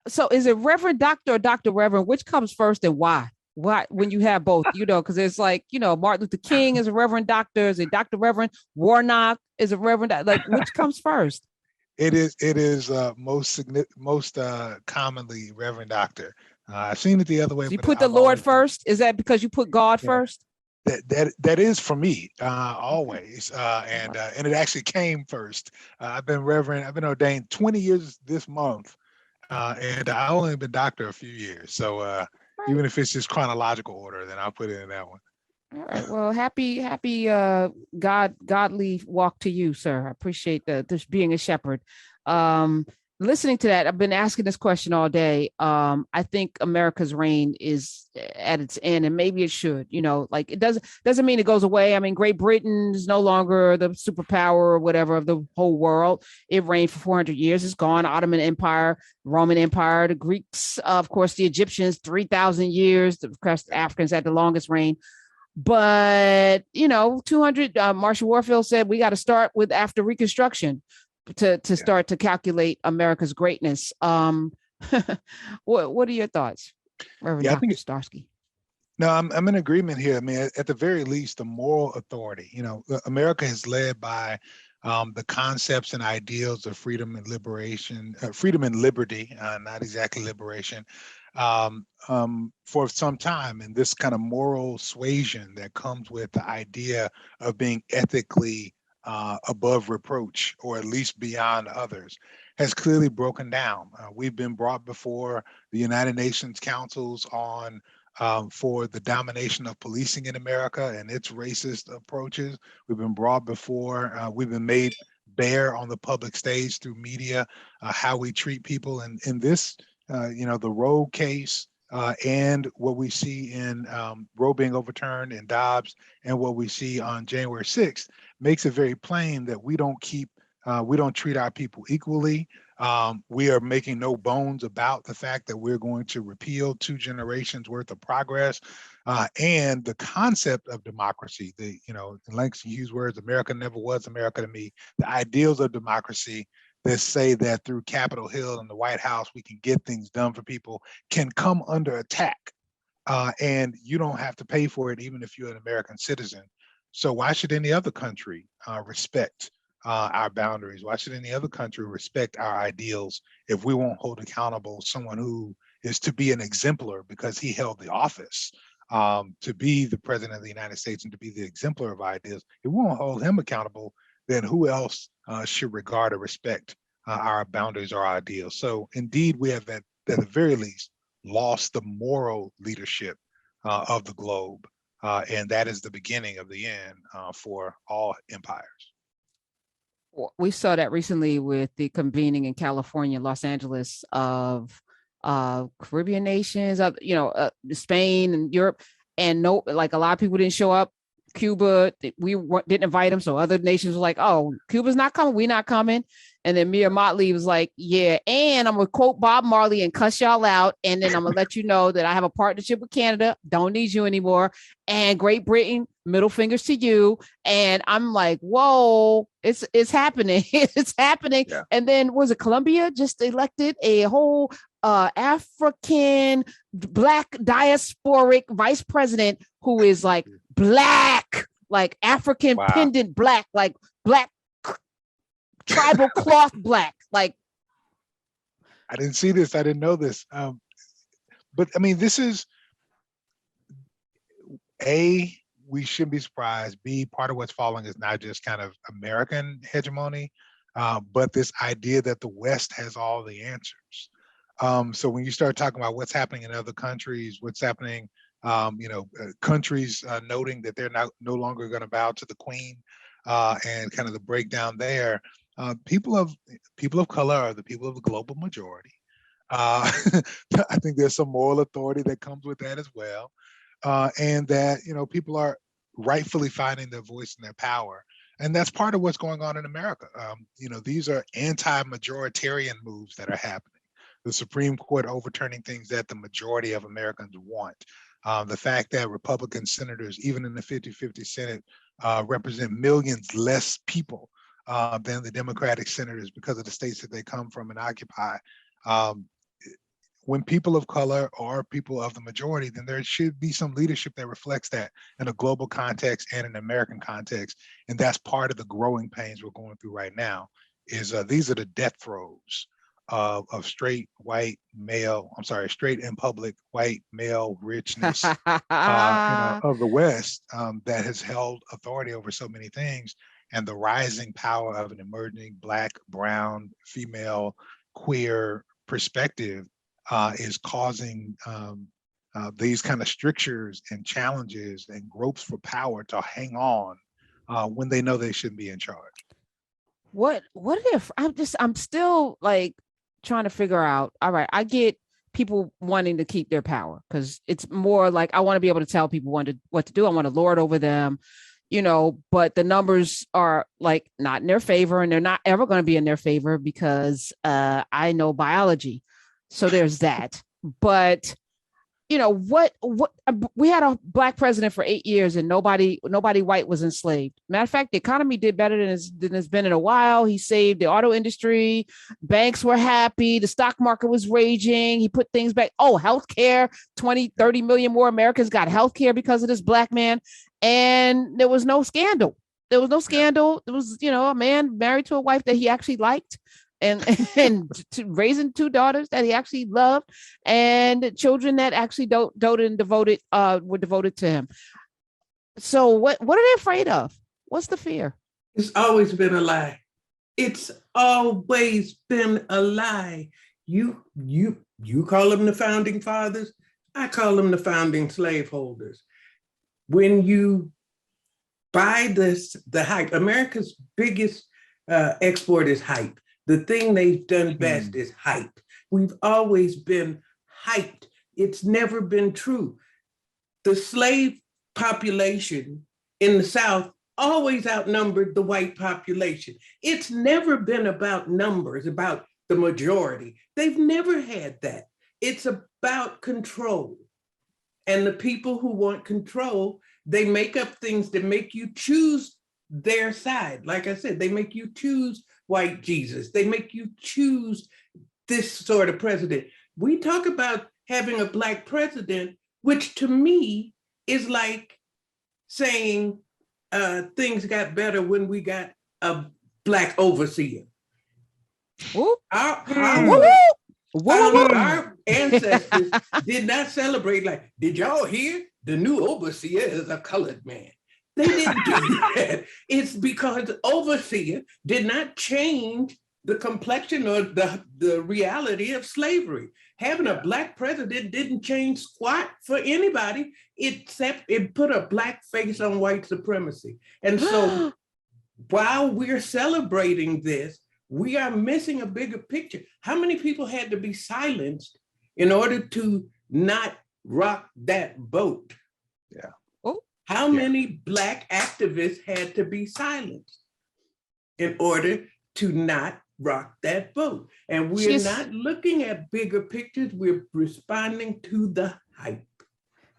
So is it Reverend Doctor or Doctor Reverend? Which comes first and why? Why when you have both? Because it's like Martin Luther King is a Reverend Doctor, is a Doctor Reverend. Warnock is a Reverend. Like which comes first? It is most commonly Reverend Doctor. I've seen it the other way, So you but put the I've Lord always been, first. Is that because you put God yeah, first? that is for me Okay. always, All right. and it actually came first. I've been ordained 20 years this month, and I only been doctor a few years. So Right. even if it's just chronological order, then I'll put it in that one. All right. Well, happy godly walk to you, sir. I appreciate this being a shepherd. Um, Listening to that, I've been asking this question all day. I think America's reign is at its end, and maybe it should. Like it doesn't mean it goes away. I mean, Great Britain is no longer the superpower or whatever of the whole world. It reigned for 400 years. It's gone. Ottoman Empire, Roman Empire, the Greeks, of course, the Egyptians, 3,000 years. Of course, the Africans had the longest reign. But 200. Marsha Warfield said we got to start with after Reconstruction to Yeah, start to calculate America's greatness. What are your thoughts, Reverend yeah. I think Dr. Starsky? no, I'm in agreement here. I mean, at the very least, the moral authority. America is led by the concepts and ideals of freedom and liberation, freedom and liberty, not exactly liberation, for some time. And this kind of moral suasion that comes with the idea of being ethically above reproach, or at least beyond others, has clearly broken down. We've been brought before the United Nations councils on for the domination of policing in America and its racist approaches. We've been brought before, we've been made bare on the public stage through media, how we treat people. And in this, the Roe case, and what we see in Roe being overturned in Dobbs, and what we see on January 6th makes it very plain that we don't treat our people equally. We are making no bones about the fact that we're going to repeal 2 generations worth of progress, and the concept of democracy. In Langston Hughes' words, "America never was America to me." The ideals of democracy that say that through Capitol Hill and the White House we can get things done for people can come under attack, and you don't have to pay for it, even if you're an American citizen. So why should any other country respect our boundaries? Why should any other country respect our ideals if we won't hold accountable someone who is to be an exemplar because he held the office to be the president of the United States and to be the exemplar of ideas? If we won't hold him accountable, then who else should regard or respect our boundaries or our ideals? So indeed, we have at the very least lost the moral leadership of the globe. And that is the beginning of the end for all empires. We saw that recently with the convening in California, Los Angeles, of Caribbean nations, of Spain and Europe, and no, like a lot of people didn't show up. Cuba, didn't invite them, so other nations were like, "Oh, Cuba's not coming, we're not coming." And then Mia Motley was like, "Yeah, and I'm gonna quote Bob Marley and cuss y'all out, and then I'm gonna let you know that I have a partnership with Canada, don't need you anymore, and Great Britain, middle fingers to you." And I'm like, "Whoa, it's happening, it's happening." Yeah. And then was it Colombia just elected a whole African black diasporic vice president who is like black, like African Wow. pendant black, like black tribal cloth black. Like, I didn't see this. I didn't know this. But I mean, this is A, we shouldn't be surprised. B, part of what's following is not just kind of American hegemony, but this idea that the West has all the answers. So when you start talking about what's happening in other countries, what's happening, countries noting that they're no longer going to bow to the Queen, and kind of the breakdown there, people of color are the people of the global majority. I think there's some moral authority that comes with that as well, and that people are rightfully finding their voice and their power. And that's part of what's going on in America. These are anti-majoritarian moves that are happening. The Supreme Court overturning things that the majority of Americans want. The fact that Republican senators, even in the 50-50 Senate, represent millions less people than the Democratic senators because of the states that they come from and occupy. Um, when people of color are people of the majority, then there should be some leadership that reflects that in a global context and an American context. And that's part of the growing pains we're going through right now. Is these are the death throes of straight white male, I'm sorry, straight and public white male richness of the West that has held authority over so many things, and the rising power of an emerging Black, brown, female, queer perspective is causing these kind of strictures and challenges and gropes for power to hang on when they know they shouldn't be in charge. What if I'm still like trying to figure out, all right, I get people wanting to keep their power because it's more like I want to be able to tell people what to do. I want to lord over them, but the numbers are like not in their favor, and they're not ever going to be in their favor because I know biology. So there's that. But what we had a Black president for 8 years and nobody white was enslaved. Matter of fact, the economy did better than it's been in a while. He saved the auto industry. Banks were happy. The stock market was raging. He put things back. Oh, healthcare, 20, 30 million more Americans got healthcare because of this Black man. And there was no scandal. There was a man married to a wife that he actually liked. And raising 2 daughters that he actually loved, and children that actually were devoted to him. So what are they afraid of? What's the fear? It's always been a lie. It's always been a lie. You call them the founding fathers. I call them the founding slaveholders. When you buy the hype, America's biggest export is hype. The thing they've done best is hype. We've always been hyped. It's never been true. The slave population in the South always outnumbered the white population. It's never been about numbers, about the majority. They've never had that. It's about control. And the people who want control, they make up things that make you choose their side. Like I said, they make you choose white Jesus. They make you choose this sort of president. We talk about having a Black president, which to me is like saying things got better when we got a Black overseer. Our ancestors did not celebrate like, did y'all hear? The new overseer is a colored man. They didn't do that. It's because the overseer did not change the complexion or the reality of slavery. Having a Black president didn't change squat for anybody, except it put a Black face on white supremacy. And so while we're celebrating this, we are missing a bigger picture. How many people had to be silenced in order to not rock that boat? Yeah. How many Black activists had to be silenced in order to not rock that boat? And we're not looking at bigger pictures. We're responding to the hype.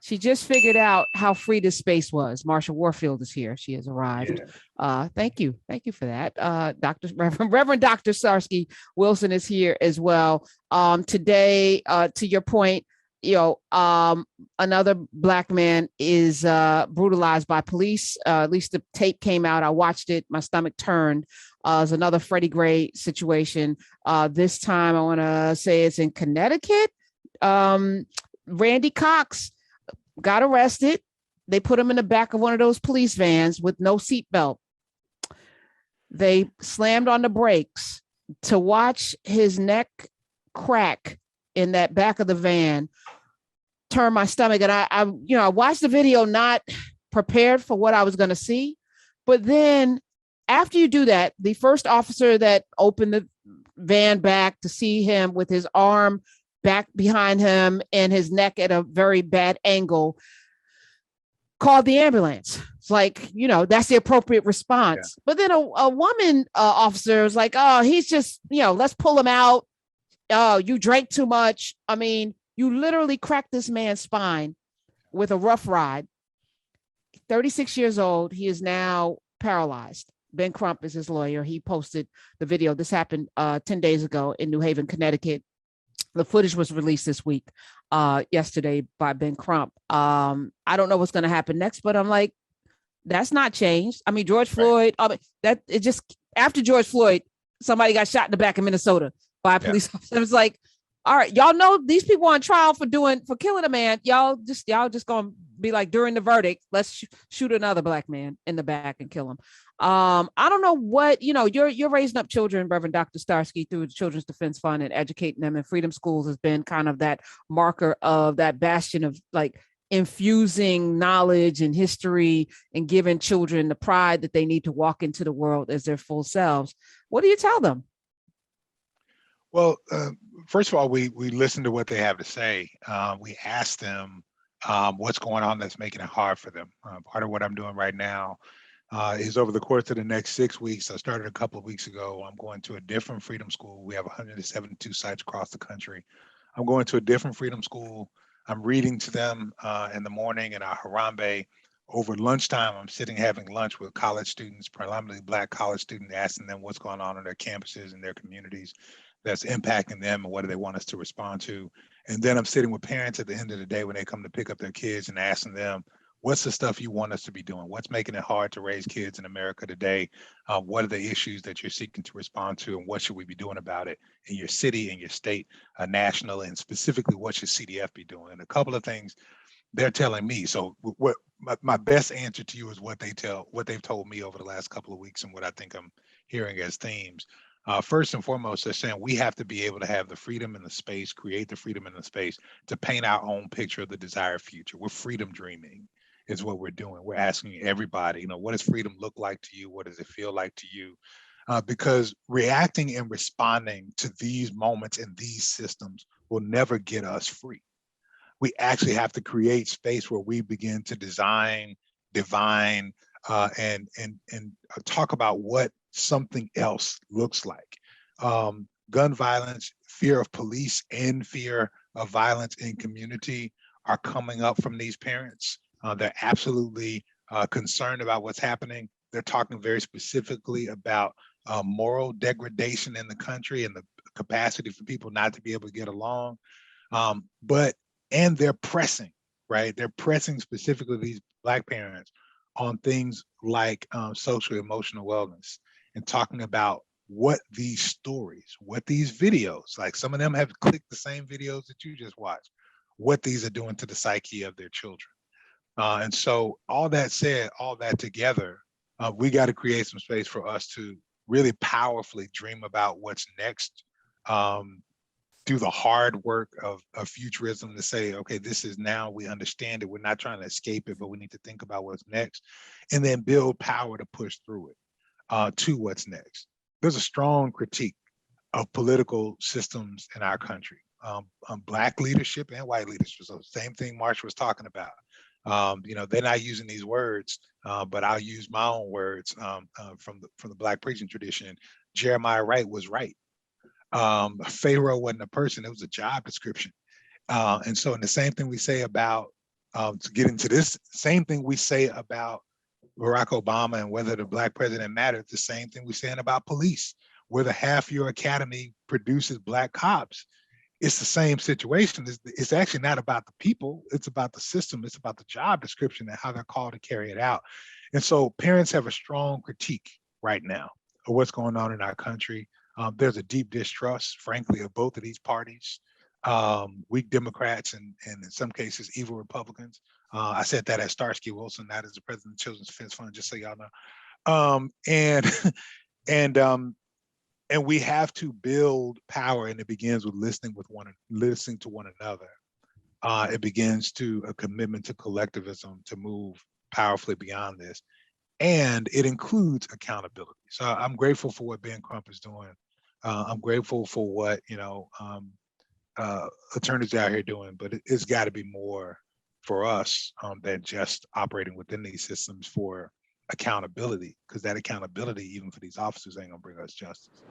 She just figured out how free this space was. Marsha Warfield is here. She has arrived. Yeah. Thank you. Thank you for that. Reverend Dr. Starksy Wilson is here as well. Today, to your point, another Black man is brutalized by police. At least the tape came out. I watched it. My stomach turned. It's another Freddie Gray situation. This time I want to say it's in Connecticut. Randy Cox got arrested. They put him in the back of one of those police vans with no seatbelt. They slammed on the brakes. To watch his neck crack in that back of the van turned my stomach. And I watched the video not prepared for what I was going to see. But then after you do that, the first officer that opened the van back to see him with his arm back behind him and his neck at a very bad angle called the ambulance. It's like, that's the appropriate response. Yeah. But then a woman officer was like, oh, he's just, let's pull him out. Oh, you drank too much. I mean, you literally cracked this man's spine with a rough ride. 36 years old. He is now paralyzed. Ben Crump is his lawyer. He posted the video. This happened 10 days ago in New Haven, Connecticut. The footage was released this week, yesterday by Ben Crump. I don't know what's going to happen next, but I'm like, that's not changed. I mean, George Floyd, that it just after George Floyd, somebody got shot in the back of Minnesota by a police officer. It was like, all right, y'all know these people on trial for killing a man. Y'all just gonna be like, during the verdict, let's shoot another black man in the back and kill him. I don't know what, you're raising up children, Reverend Dr. Starksy, through the Children's Defense Fund and educating them. And Freedom Schools has been kind of that marker of that bastion of like infusing knowledge and history and giving children the pride that they need to walk into the world as their full selves. What do you tell them? Well, first of all, we listen to what they have to say. We ask them what's going on that's making it hard for them. Part of what I'm doing right now is over the course of the next 6 weeks. I started a couple of weeks ago. I'm going to a different Freedom School. We have 172 sites across the country. I'm going to a different Freedom School. I'm reading to them in the morning in our Harambe. Over lunchtime, I'm sitting having lunch with college students, predominantly Black college students, asking them what's going on in their campuses and their communities that's impacting them and what do they want us to respond to. And then I'm sitting with parents at the end of the day when they come to pick up their kids and asking them, what's the stuff you want us to be doing? What's making it hard to raise kids in America today? What are the issues that you're seeking to respond to, and what should we be doing about it in your city, in your state, nationally, and specifically what should CDF be doing? And a couple of things they're telling me. So what my best answer to you is what they've told me over the last couple of weeks and what I think I'm hearing as themes. First and foremost, they're saying we have to be able to have the freedom and the space, create the freedom and the space to paint our own picture of the desired future. We're freedom dreaming is what we're doing. We're asking everybody, what does freedom look like to you? What does it feel like to you? Because reacting and responding to these moments and these systems will never get us free. We actually have to create space where we begin to design, divine, and talk about what something else looks like. Gun violence, fear of police, and fear of violence in community are coming up from these parents. They're absolutely concerned about what's happening. They're talking very specifically about moral degradation in the country and the capacity for people not to be able to get along. And they're pressing, right? They're pressing specifically these Black parents on things like social emotional wellness and talking about what these stories, what these videos, like some of them have clicked the same videos that you just watched, what these are doing to the psyche of their children. And so all that said, all that together, we got to create some space for us to really powerfully dream about what's next. Do the hard work of futurism to say, okay, this is now, we understand it. We're not trying to escape it, but we need to think about what's next and then build power to push through it to what's next. There's a strong critique of political systems in our country, Black leadership and white leadership. So same thing Marsha was talking about. They're not using these words, but I'll use my own words from the Black preaching tradition. Jeremiah Wright was right. Pharaoh wasn't a person, it was a job description. And so in the same thing we say about, to get into this, same thing we say about Barack Obama and whether the Black president mattered, the same thing we're saying about police, whether half your academy produces Black cops. It's the same situation. It's actually not about the people, it's about the system, it's about the job description and how they're called to carry it out. And so parents have a strong critique right now of what's going on in our country. There's a deep distrust, frankly, of both of these parties, weak Democrats and in some cases, evil Republicans. I said that as Starksy Wilson, not as the president of the Children's Defense Fund, just so y'all know. And we have to build power, and it begins with listening to one another. It begins to a commitment to collectivism to move powerfully beyond this. And it includes accountability. So I'm grateful for what Ben Crump is doing. I'm grateful for what attorneys out here doing, but it's got to be more for us than just operating within these systems for accountability, because that accountability, even for these officers, ain't gonna bring us justice.